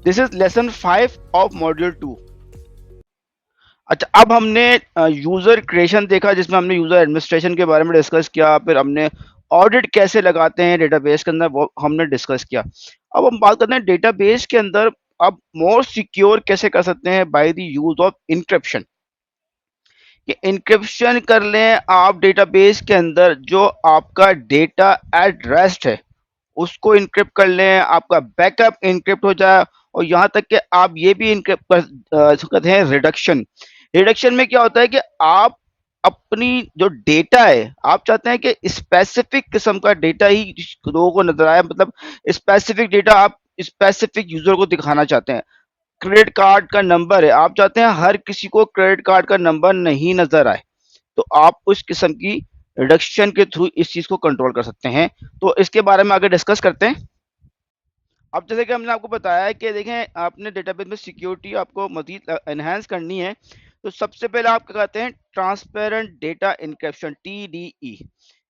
This is lesson 5 of module 2। अच्छा, अब हमने यूजर क्रिएशन देखा, जिसमें हमने यूजर एडमिनिस्ट्रेशन के बारे में डिस्कस किया, फिर हमने ऑडिट कैसे लगाते हैं डेटाबेस के अंदर वो हमने डिस्कस किया। अब हम बात करते हैं डेटाबेस के अंदर अब मोर सिक्योर कैसे कर सकते हैं by the use of encryption. कि इंक्रिप्शन कर लें आप डेटाबेस के अंदर, जो आपका डेटा एट रेस्ट है उसको इनक्रिप्ट कर लें, आपका बैकअप इनक्रिप्ट हो जाए, और यहाँ तक कि आप ये भी इनक्रिप्ट कर सकते हैं रिडक्शन। रिडक्शन में क्या होता है कि आप अपनी जो डेटा है, आप चाहते हैं कि स्पेसिफिक किस्म का डेटा ही लोगों को नजर आए, मतलब स्पेसिफिक डेटा आप स्पेसिफिक यूजर को दिखाना चाहते हैं। क्रेडिट कार्ड का नंबर है, आप चाहते हैं हर किसी को क्रेडिट कार्ड का नंबर नहीं नजर आए, तो आप उस किस्म की रिडक्शन के थ्रू इस चीज को कंट्रोल कर सकते हैं। तो इसके बारे में आगे डिस्कस करते हैं। अब जैसे कि हमने आपको बताया है कि देखें, आपने डेटाबेस में सिक्योरिटी आपको मजीद एनहांस करनी है, तो सबसे पहले आप क्या कहते हैं, ट्रांसपेरेंट डेटा इनक्रिप्शन, TDE।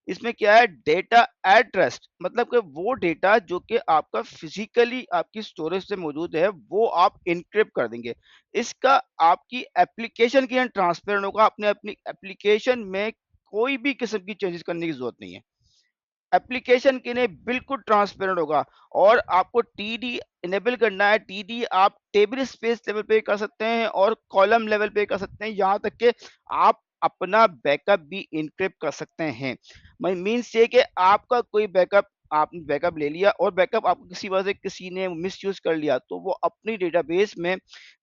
इसमें क्या है, डेटा एट रेस्ट, मतलब कि वो डेटा जो कि आपका फिजिकली आपकी स्टोरेज से मौजूद है वो आप इनक्रिप्ट कर देंगे। इसका आपकी एप्लीकेशन की ट्रांसपेरेंट होगा, अपने अपनी एप्लीकेशन में कोई भी किस्म की चेंजेस करने की जरूरत नहीं है। एप्लीकेशन के लिए बिल्कुल ट्रांसपेरेंट होगा। और आपको टीडी इनेबल करना है। टीडी आप टेबल स्पेस लेवल पे कर सकते हैं और कॉलम लेवल पे कर सकते हैं, यहाँ तक कि आप अपना बैकअप भी इनक्रिप्ट कर सकते हैं। मीन्स ये कि आपका कोई बैकअप, आपने बैकअप ले लिया और बैकअप आपको किसी वजह से किसी ने मिसयूज कर लिया, तो वो अपनी डेटाबेस में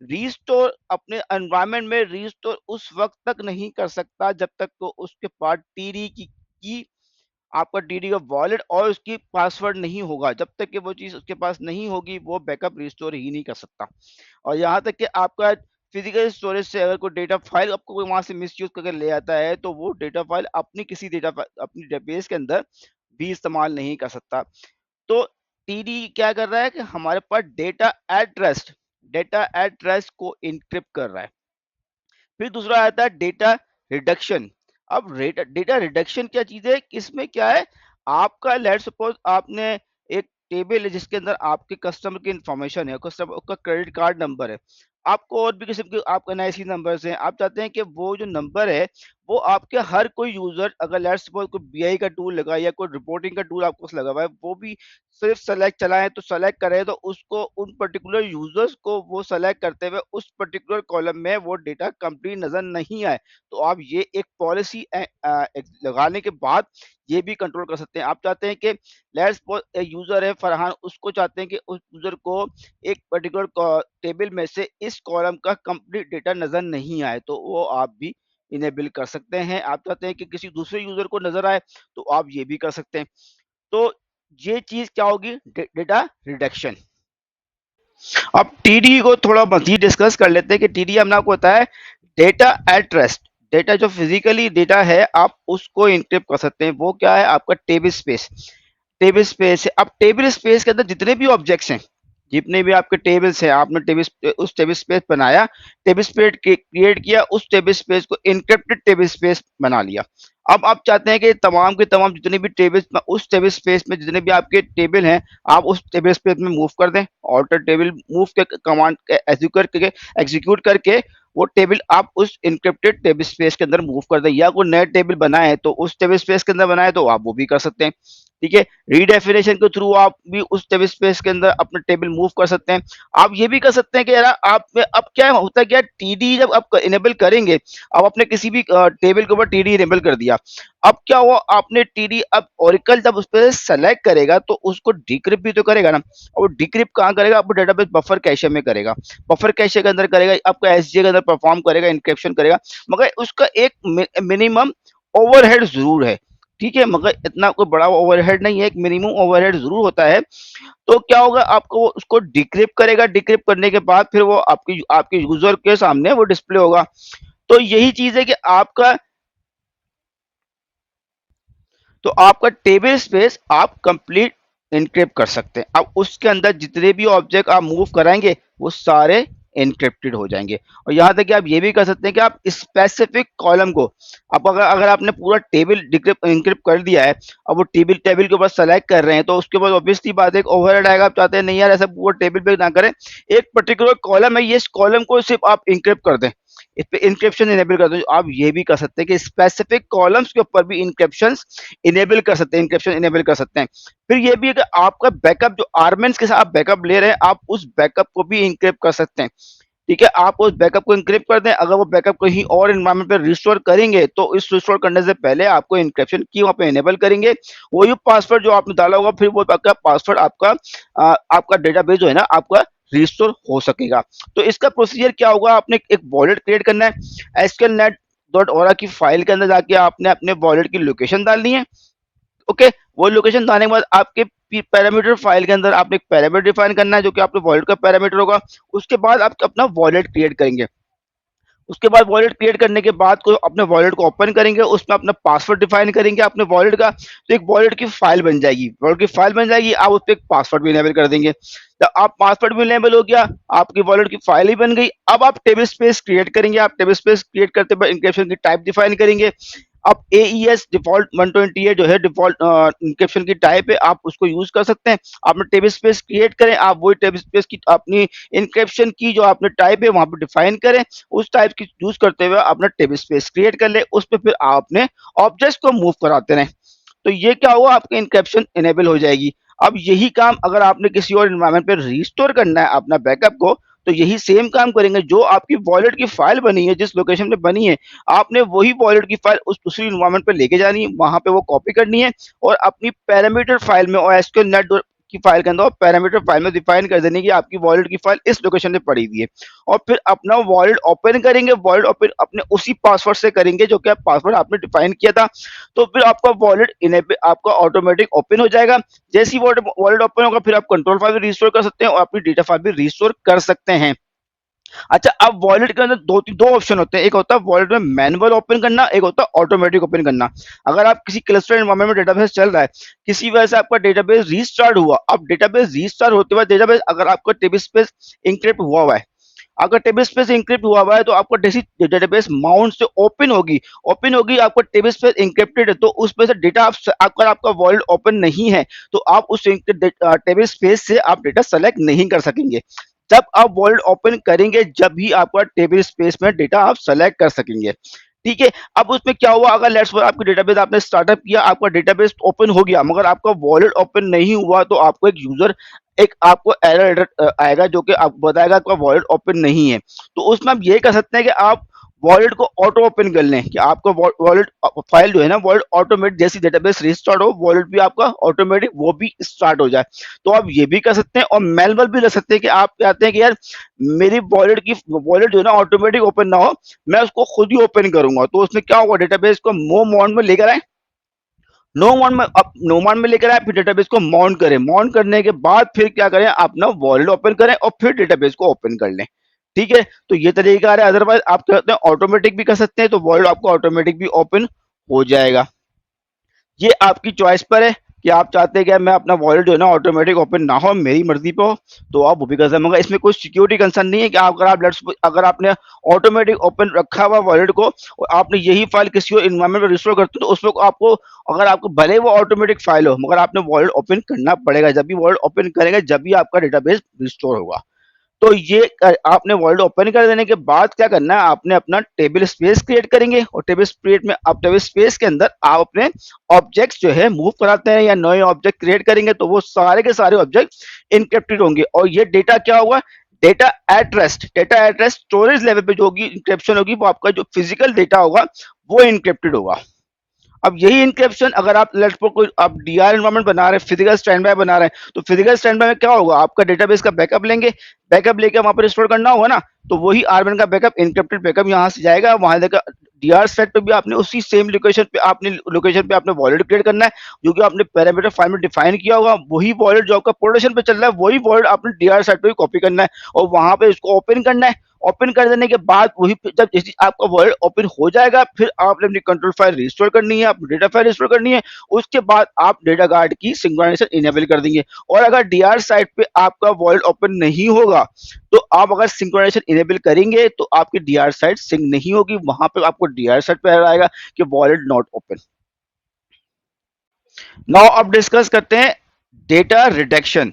रीस्टोर, अपने एनवायरनमेंट में रीस्टोर उस वक्त तक नहीं कर सकता जब तक तो उसके पास टीडी की आपका डीडी का वॉलेट और उसकी पासवर्ड नहीं होगा। जब तक कि वो चीज़ उसके पास नहीं होगी वो बैकअप रिस्टोर ही नहीं कर सकता। और यहाँ तक कि आपका फिजिकल स्टोरेज से अगर कोई डेटा फाइल आपको कोई वहां से मिसयूज करके ले आता है, तो वो डेटा फाइल अपनी किसी डेटा अपनी डेटाबेस के अंदर भी इस्तेमाल नहीं कर सकता। तो टीडी क्या कर रहा है कि हमारे पास डेटा एट रेस्ट को इनक्रिप्ट कर रहा है। फिर दूसरा आता है डेटा रिडक्शन। अब डेटा रिडक्शन क्या चीज है, इसमें क्या है, आपका लेट सपोज आपने एक टेबल है जिसके अंदर आपके कस्टमर की इंफॉर्मेशन है, कस्टमर का क्रेडिट कार्ड नंबर है, आपको और भी किस्म के आपका NIC नंबर हैं, आप चाहते हैं कि वो जो नंबर है वो आपके हर कोई यूजर, अगर लेट सपोज कोई BI का टूल लगा या कोई रिपोर्टिंग का टूल आपको लगा हुआ है, वो भी सिर्फ सेलेक्ट चलाएं तो सेलेक्ट करें, तो उसको उन पर्टिकुलर यूजर्स को वो सेलेक्ट करते हुए उस पर्टिकुलर कॉलम में वो डेटा कंप्लीट नजर नहीं आए, तो आप ये एक पॉलिसी लगाने के बाद ये भी कंट्रोल कर सकते हैं। आप चाहते हैं कि लेट्स सपोज यूजर है फरहान, उसको चाहते हैं कि उस यूजर को एक पर्टिकुलर टेबल में से इस कॉलम का कंप्लीट डेटा नजर नहीं आए, तो वो आप भी इनेबल कर सकते हैं। आप चाहते हैं कि किसी दूसरे यूजर को नजर आए, तो आप ये भी कर सकते हैं। तो ये चीज क्या होगी, डेटा रिडक्शन। अब टीडी को थोड़ा मजीद डिस्कस कर लेते हैं कि टीडी हमने आपको बताया है डेटा एट रेस्ट। डेटा जो फिजिकली डेटा है आप उसको इनक्रिप्ट कर सकते हैं, वो क्या है, आपका टेबल स्पेस। टेबल स्पेस है, अब टेबल स्पेस के अंदर जितने भी ऑब्जेक्ट्स हैं, जितने भी आपके टेबल्स हैं, आपने टेबल उस टेबल स्पेस बनाया, टेबल स्पेस क्रिएट किया, उस टेबल स्पेस को इनक्रिप्टेड टेबल स्पेस बना लिया। अब आप चाहते हैं कि तमाम के तमाम जितने भी टेबल्स, उस टेबल स्पेस में जितने भी आपके टेबल हैं, आप उस टेबल स्पेस में मूव कर दें, ऑल्टर टेबल मूव के कमांड एग्जीक्यूट करके वो टेबल आप उस इनक्रिप्टेड टेबल स्पेस के अंदर मूव कर दें, या कोई नया टेबल बनाए तो उस टेबल स्पेस के अंदर बनाए तो आप वो भी कर सकते हैं। ठीक है, रीडेफिनेशन के थ्रू आप भी उस टेबल स्पेस के अंदर अपना टेबल मूव कर सकते हैं। आप ये भी कर सकते हैं कि यार आप में अब क्या होता है, क्या टीडी जब आप इनेबल करेंगे, अब आपने किसी भी टेबल के ऊपर टीडी इनेबल कर दिया, अब क्या हुआ, आपने टीडी, अब ओरेकल जब उस पर सेलेक्ट करेगा तो उसको डिक्रिप्ट भी तो करेगा ना, और वो डिक्रिप्ट कहाँ करेगा, आपको डेटाबेस बफर कैशे में करेगा, बफर कैशे के अंदर करेगा, आपका एसजे के अंदर परफॉर्म करेगा, इंक्रिप्शन करेगा, मगर उसका एक मिनिमम ओवरहेड जरूर है। ठीक है, मगर इतना कोई बड़ा ओवरहेड नहीं है, एक मिनिमम ओवरहेड जरूर होता है। तो क्या होगा, आपको उसको डिक्रिप्ट करेगा, डिक्रिप्ट करने के बाद फिर वो आपकी आपके यूजर के सामने वो डिस्प्ले होगा। तो यही चीज है कि आपका टेबल स्पेस आप कंप्लीट इनक्रिप्ट कर सकते हैं। अब उसके अंदर जितने भी ऑब्जेक्ट आप मूव कराएंगे वो सारे एनक्रिप्टेड हो जाएंगे। और यहाँ तक कि आप ये भी कर सकते हैं कि आप स्पेसिफिक कॉलम को, आप अगर अगर आपने पूरा टेबल एनक्रिप्ट कर दिया है, अब वो टेबल टेबल के ऊपर सेलेक्ट कर रहे हैं, तो उसके बाद ऑब्वियसली बात है एक ओवरहेड आएगा। आप चाहते हैं नहीं यार ऐसा पूरा टेबल पे ना करें, एक पर्टिकुलर कॉलम है, ये इस कॉलम को सिर्फ आप इंक्रिप्ट कर दें, इस पे इंक्रिप्शन इनेबल कर दो। आप ये भी कर सकते हैं कि स्पेसिफिक कॉलम्स के ऊपर भी इंक्रिप्शन इनेबल कर सकते हैं, इंक्रिप्शन इनेबल कर सकते हैं। फिर ये भी है कि आपका बैकअप जो आर्मेंट्स के साथ आप बैकअप ले रहे हैं, आप उस बैकअप को भी इंक्रिप्ट कर सकते हैं। ठीक है, आप उस बैकअप को इंक्रिप्ट कर दें, अगर वो बैकअप कहीं और एनवायरनमेंट पे रिस्टोर करेंगे तो इस रिस्टोर करने से पहले आपको इंक्रिप्शन की वहां पे इनेबल करेंगे। वही पासवर्ड जो आपने डाला होगा, फिर वो आपका पासवर्ड आपका आपका डेटाबेस जो है ना आपका रिस्टोर हो सकेगा। तो इसका प्रोसीजर क्या होगा, आपने एक वॉलेट क्रिएट करना है, SQLnet.ora की फाइल के अंदर जाके आपने अपने वॉलेट की लोकेशन डालनी है। ओके, वो लोकेशन डालने के बाद आपके पैरामीटर फाइल के अंदर आपने एक पैरामीटर डिफाइन करना है जो कि आपके वॉलेट का पैरामीटर होगा। उसके बाद आप अपना वॉलेट क्रिएट करेंगे। उसके बाद वॉलेट क्रिएट करने के बाद को अपने वॉलेट को ओपन करेंगे, उसमें अपना पासवर्ड डिफाइन करेंगे अपने वॉलेट का, तो एक वॉलेट की फाइल बन जाएगी। वॉलेट की फाइल बन जाएगी, आप उस पर एक पासवर्ड भी इनेबल कर देंगे। तो आप पासवर्ड भी इनेबल हो गया, आपकी वॉलेट की फाइल ही बन गई। अब आप टेबल स्पेस क्रिएट करेंगे, आप टेबल स्पेस क्रिएट करते हुए इंक्रिप्शन की टाइप डिफाइन करेंगे। अब AES डिफॉल्ट 128 जो है डिफॉल्ट इंक्रिप्शन की टाइप है, आप उसको यूज कर सकते हैं। आपने टेबल स्पेस क्रिएट करें, आप वही टेबल स्पेस की अपनी इंक्रिप्शन की जो आपने टाइप है वहां पर डिफाइन करें, उस टाइप की यूज करते हुए अपना टेबल स्पेस क्रिएट कर ले, उस पर फिर आप अपने ऑब्जेक्ट्स को मूव कराते रहें। तो ये क्या हुआ, आपकी इंक्रिप्शन इनेबल हो जाएगी। अब यही काम अगर आपने किसी और एनवायरनमेंट पे रिस्टोर करना है अपना बैकअप को, तो यही सेम काम करेंगे। जो आपकी वॉलेट की फाइल बनी है, जिस लोकेशन पे बनी है, आपने वही वॉलेट की फाइल उस दूसरी एनवायरनमेंट पे लेके जानी है, वहां पे वो कॉपी करनी है और अपनी पैरामीटर फाइल में और SQLnet की फाइल के अंदर पैरामीटर फाइल में डिफाइन कर देनी कि आपकी वॉलेट की फाइल इस लोकेशन पे पड़ी हुई है। और फिर अपना वॉलेट ओपन करेंगे, वॉलेट ओपन अपने उसी पासवर्ड से करेंगे जो कि पासवर्ड आपने डिफाइन किया था। तो फिर आपका वॉलेट इनेबल आपका ऑटोमेटिक ओपन हो जाएगा। जैसे ही वॉलेट ओपन होगा, फिर आप कंट्रोल फाइल भी रिस्टोर कर सकते हैं और अपनी डेटा फाइल भी रिस्टोर कर सकते हैं। अच्छा, अब वॉलेट के अंदर दो ऑप्शन होते हैं, एक होता है वॉलेट में मैनुअल ओपन करना, एक होता है ऑटोमेटिक ओपन करना। अगर आप किसी क्लस्टर एनवायरनमेंट में डेटाबेस चल रहा है, किसी वजह से आपका डेटाबेस रीस्टार्ट हुआ, अब डेटाबेस रीस्टार्ट होते हुए डेटाबेस अगर आपका टेबल स्पेस इंक्रिप्ट हुआ है, अगर टेबल स्पेस इंक्रिप्ट हुआ है तो आपको डेटाबेस माउंट से ओपन होगी, आपका टेबल स्पेस इंक्रिप्टेड है, तो उसमें से डेटा आप अगर आपका वॉलेट ओपन नहीं है तो आप उस टेबल स्पेस से आप डेटा सेलेक्ट नहीं कर सकेंगे। जब आप वॉलेट ओपन करेंगे, जब ही आपका टेबल स्पेस में डेटा आप सेलेक्ट कर सकेंगे। ठीक है, अब उसमें क्या हुआ, अगर लेट्स सपोज आपकी डेटाबेस आपने स्टार्टअप किया, आपका डेटाबेस ओपन हो गया, मगर आपका वॉलेट ओपन नहीं हुआ, तो आपको एक आपको एरर आएगा जो कि आपको बताएगा आपका वॉलेट ओपन नहीं है। तो उसमें आप ये कर सकते हैं कि आप वॉलेट को ऑटो ओपन कर लें, कि आपका वॉलेट फाइल जो है ना, वॉलेट ऑटोमेटिक जैसी डेटाबेस रिस्टार्ट हो, वॉलेट भी आपका ऑटोमेटिक वो भी स्टार्ट हो जाए। तो आप ये भी कर सकते हैं और मैनुअल भी रख सकते हैं कि आप चाहते हैं कि यार मेरी वॉलेट जो है ना ऑटोमेटिक ओपन ना हो, मैं उसको खुद ही ओपन करूंगा। तो उसमें क्या होगा, डेटाबेस को मोड में लेकर आए, नो माउंट में लेकर आए, फिर डेटाबेस को माउंट करें, माउंट करने के बाद फिर क्या करें, अपना वॉलेट ओपन करें और फिर डेटाबेस को ओपन कर लें। ठीक है, तो ये तरीका है। अदरवाइज आप क्या करते हैं, ऑटोमेटिक भी कर सकते हैं, तो वॉलेट आपको ऑटोमेटिक भी ओपन हो जाएगा। ये आपकी चॉइस पर है कि आप चाहते हैं कि मैं अपना वॉलेट जो है ना ऑटोमेटिक ओपन ना हो, मेरी मर्जी पे हो, तो आप वो भी कर सकते हैं। मगर इसमें कोई सिक्योरिटी कंसर्न नहीं है कि अगर आपने ऑटोमेटिक ओपन रखा हुआ वॉलेट को और आपने यही फाइल किसी और इन्वायरमेंट में रिस्टोर करते हो, तो उसमें आपको अगर आपको भले वो ऑटोमेटिक फाइल हो, मगर आपने वॉलेट ओपन करना पड़ेगा। जब भी वॉलेट ओपन करेंगे, जब भी आपका डेटाबेस रिस्टोर होगा। तो ये आपने वर्ल्ड ओपन कर देने के बाद क्या करना है, आपने अपना टेबल स्पेस क्रिएट करेंगे और टेबल स्पेस में आप टेबल स्पेस के अंदर आप अपने ऑब्जेक्ट्स जो है मूव कराते हैं या नए ऑब्जेक्ट क्रिएट करेंगे, तो वो सारे के सारे ऑब्जेक्ट इनक्रिप्टेड होंगे। और ये डेटा क्या होगा, data at rest storage level पे जो होगी इंक्रिप्शन होगी, वो आपका जो फिजिकल डेटा होगा वो इनक्रिप्टेड होगा। अब यही इंक्रिप्शन अगर आप लेट्स सपोज कोई आप डीआर एनवायरनमेंट बना रहे हैं, फिजिकल स्टैंड बाय बना रहे हैं, तो फिजिकल स्टैंड बाय में क्या होगा, आपका डेटाबेस का बैकअप लेंगे, बैकअप लेके वहां पर स्टोर करना होगा ना, तो वही आरबन का बैकअप इंक्रिप्टेड बैकअप यहाँ से जाएगा, वहां देखा डीआर सेट पे भी आपने उसी सेम लोकेशन पे आपने वॉलेट क्रिएट करना है, जो कि आपने पैरामीटर फाइल में डिफाइन किया होगा। वही वॉलेट जो आपका प्रोडक्शन पे चल रहा है, वही वॉलेट आपने डीआर सेट पे भी कॉपी करना है और वहां पे इसको ओपन करना है। ओपन कर देने के बाद वही जब जैसे आपका वॉलेट ओपन हो जाएगा, फिर आपने अपनी कंट्रोल फाइल रिस्टोर करनी है, अपनी डेटा फाइल रिस्टोर करनी है। उसके बाद आप डेटा गार्ड की सिंक्रोनाइजेशन इनेबल कर देंगे। और अगर डीआर साइट पे आपका वॉलेट ओपन नहीं होगा, तो आप अगर सिंक्रोनाइजेशन इनेबल करेंगे तो आपकी डीआर साइट सिंक नहीं होगी, वहां पे आपको डीआर साइट पे एरर आएगा कि वॉलेट नॉट ओपन। नाउ अब डिस्कस करते हैं डेटा रिडक्शन।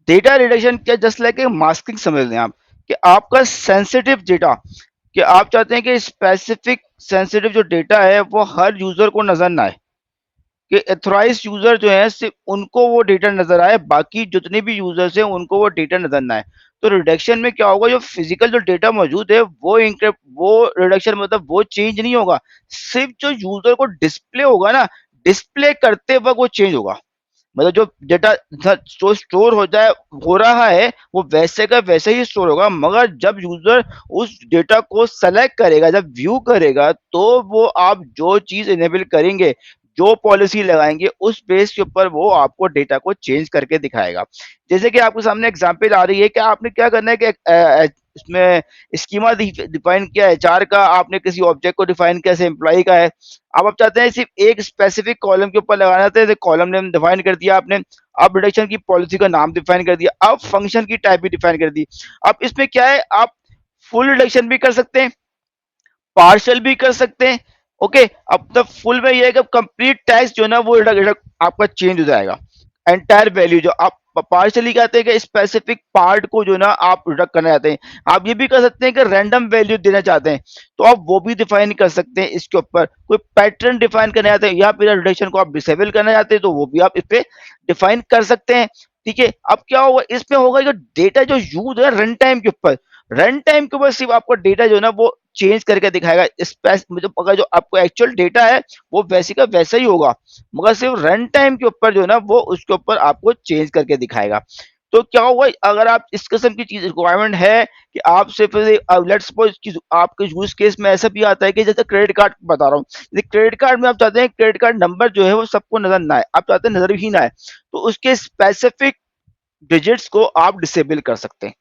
डेटा रिडक्शन क्या, जस्ट लाइक मास्किंग समझ लें आप, कि आपका सेंसिटिव डेटा, कि आप चाहते हैं कि स्पेसिफिक सेंसिटिव जो डेटा है वो हर यूजर को नजर ना आए, कि एथोराइज यूजर जो है सिर्फ उनको वो डेटा नजर आए, बाकी जितने भी यूजर्स हैं उनको वो डेटा नजर ना आए। तो रिडक्शन में क्या होगा, जो फिजिकल जो डेटा मौजूद है वो इंक्रिप्ट, वो रिडक्शन मतलब वो चेंज नहीं होगा, सिर्फ जो यूजर को डिस्प्ले होगा ना, डिस्प्ले करते वक्त वो चेंज होगा। मतलब जो डेटा जो स्टोर हो जाए, हो रहा है, वो वैसे का वैसे ही स्टोर होगा, मगर जब यूजर उस डेटा को सेलेक्ट करेगा, जब व्यू करेगा, तो वो आप जो चीज इनेबल करेंगे, जो पॉलिसी लगाएंगे, उस बेस के ऊपर वो आपको डेटा को चेंज करके दिखाएगा। जैसे कि आपके सामने एग्जांपल आ रही है कि आपने क्या करना है कि इसमें स्कीमा डिफाइन किया है चार का, आपने किसी ऑब्जेक्ट को डिफाइन किया जैसे एम्प्लॉय का है। अब आप चाहते हैं सिर्फ एक स्पेसिफिक कॉलम के ऊपर लगाना था, कॉलम नेम डिफाइन कर दिया आपने। अब रिडक्शन की पॉलिसी का नाम डिफाइन कर दिया, अब फंक्शन की टाइप भी डिफाइन कर दी। अब इसमें क्या है, आप फुल रिडक्शन भी कर सकते हैं, पार्शियल भी कर सकते हैं। ओके, अब द फुल में ये है कि कंप्लीट टेक्स्ट जो है ना वो आपका चेंज हो जाएगा, एंटायर वैल्यू। जो आप पार्शियली कहते हैं कि स्पेसिफिक पार्ट को जो है ना आप रिडक्ट करना चाहते हैं। आप ये भी कर सकते हैं कि रैंडम वैल्यू देना चाहते हैं, तो आप वो भी डिफाइन कर सकते हैं। इसके ऊपर कोई पैटर्न डिफाइन करना चाहते हैं या फिर रिडक्शन को आप डिसेबल करना चाहते हैं, तो वो भी आप इस पे डिफाइन कर सकते हैं। ठीक है, अब क्या होगा, इसमें होगा जो डेटा जो यूज है रन टाइम के ऊपर, रन टाइम के ऊपर सिर्फ आपका डेटा जो है ना वो चेंज करके दिखाएगा। मतलब अगर जो आपको एक्चुअल डेटा है वो वैसे का वैसा ही होगा, मगर सिर्फ रन टाइम के ऊपर जो है ना वो उसके ऊपर आपको चेंज करके दिखाएगा। तो क्या होगा, अगर आप इस किस्म की चीज रिक्वायरमेंट है कि आप सिर्फ लेट्स सपोज कि आपके यूज केस में ऐसा भी आता है कि जैसे क्रेडिट कार्ड बता रहा हूँ, क्रेडिट कार्ड में आप चाहते हैं क्रेडिट कार्ड नंबर जो है वो सबको नजर ना आए, आप चाहते हैं नजर ही ना आए, तो उसके स्पेसिफिक डिजिट्स को आप डिसेबल कर सकते हैं।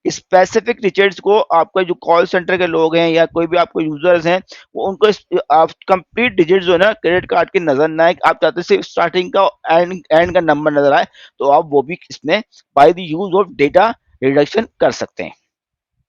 स्पेसिफिक डिजिट्स को आपका जो कॉल सेंटर के लोग हैं या कोई भी आपको यूजर्स हैं, वो उनको आप कंप्लीट डिजिट जो है ना क्रेडिट कार्ड की नजर ना आए, आप चाहते हैं सिर्फ स्टार्टिंग का एंड का नंबर नजर आए, तो आप वो भी इसमें bye the use of data reduction कर सकते हैं।